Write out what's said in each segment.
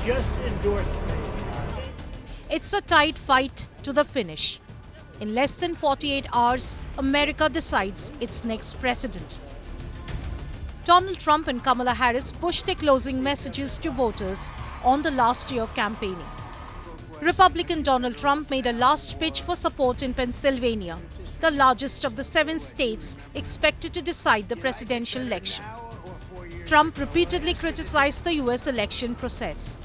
just endorsed me. It's a tight fight to the finish. In less than 48 hours, America decides its next president. Donald Trump and Kamala Harris pushed their closing messages to voters on the last day of campaigning. Republican Donald Trump made a last pitch for support in Pennsylvania, the largest of the 7 states expected to decide the presidential election. Trump repeatedly criticized the U.S. election process.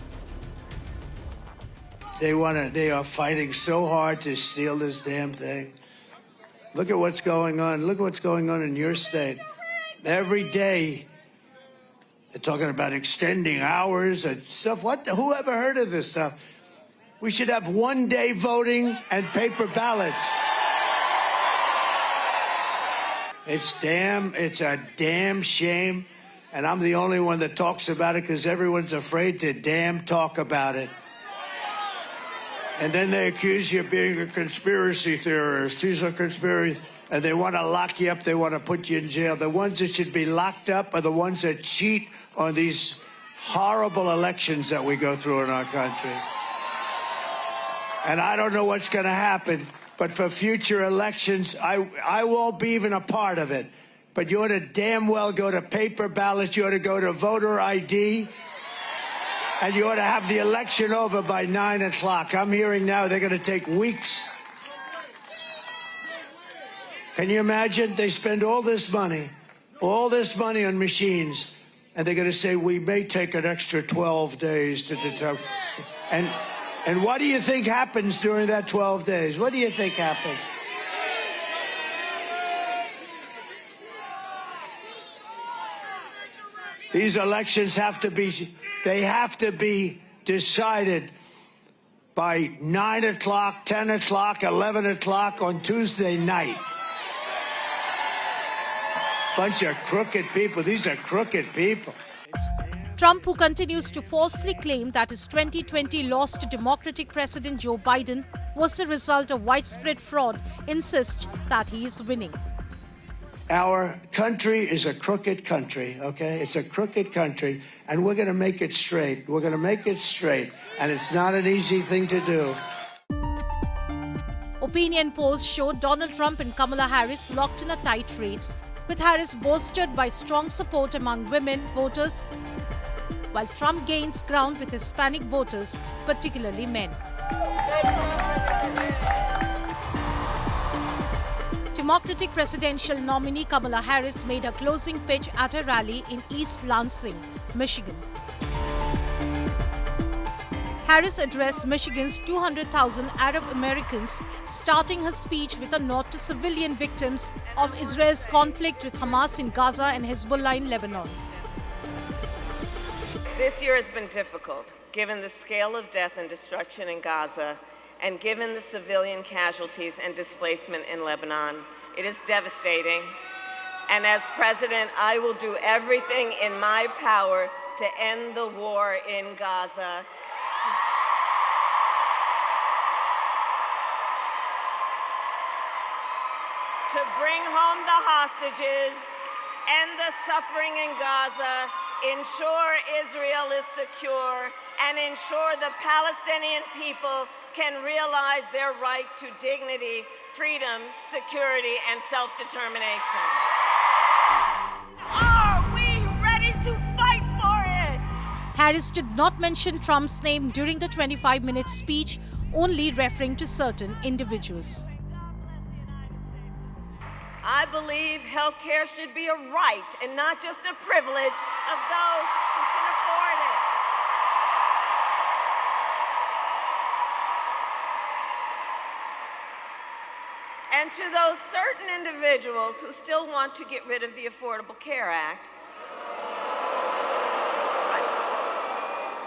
They are fighting so hard to steal this damn thing. Look at what's going on. Look at what's going on in your state. Every day, they're talking about extending hours and stuff. Who ever heard of this stuff? We should have one-day voting and paper ballots. It's a damn shame. And I'm the only one that talks about it because everyone's afraid to damn talk about it. And then they accuse you of being a conspiracy theorist. These are conspiracy, and they want to lock you up. They want to put you in jail. The ones that should be locked up are the ones that cheat on these horrible elections that we go through in our country. And I don't know what's going to happen, but for future elections, I won't be even a part of it. But you ought to damn well go to paper ballots. You ought to go to voter ID. And you ought to have the election over by 9 o'clock. I'm hearing now they're going to take weeks. Can you imagine? They spend all this money on machines, and they're going to say, we may take an extra 12 days to determine. And what do you think happens during that 12 days? What do you think happens? These elections have to be decided by 9 o'clock, 10 o'clock, 11 o'clock on Tuesday night. Bunch of crooked people. These are crooked people. Trump, who continues to falsely claim that his 2020 loss to Democratic President Joe Biden was the result of widespread fraud, insists that he is winning. Our country is a crooked country, okay? It's a crooked country, and we're going to make it straight. We're going to make it straight, and it's not an easy thing to do. Opinion polls showed Donald Trump and Kamala Harris locked in a tight race, with Harris bolstered by strong support among women voters, while Trump gains ground with Hispanic voters, particularly men. Democratic presidential nominee Kamala Harris made her closing pitch at a rally in East Lansing, Michigan. Harris addressed Michigan's 200,000 Arab Americans, starting her speech with a nod to civilian victims of Israel's conflict with Hamas in Gaza and Hezbollah in Lebanon. This year has been difficult, given the scale of death and destruction in Gaza, and given the civilian casualties and displacement in Lebanon. It is devastating. And as president, I will do everything in my power to end the war in Gaza. To bring home the hostages, end the suffering in Gaza, ensure Israel is secure, and ensure the Palestinian people can realize their right to dignity, freedom, security, and self-determination. Are we ready to fight for it? Harris did not mention Trump's name during the 25-minute speech, only referring to certain individuals. I believe health care should be a right and not just a privilege of those who can afford it. And to those certain individuals who still want to get rid of the Affordable Care Act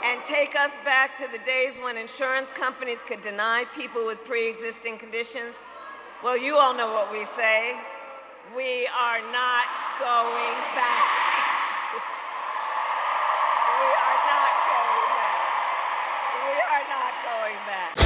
and take us back to the days when insurance companies could deny people with pre-existing conditions, well, you all know what we say. We are not going back. We are not going back. We are not going back.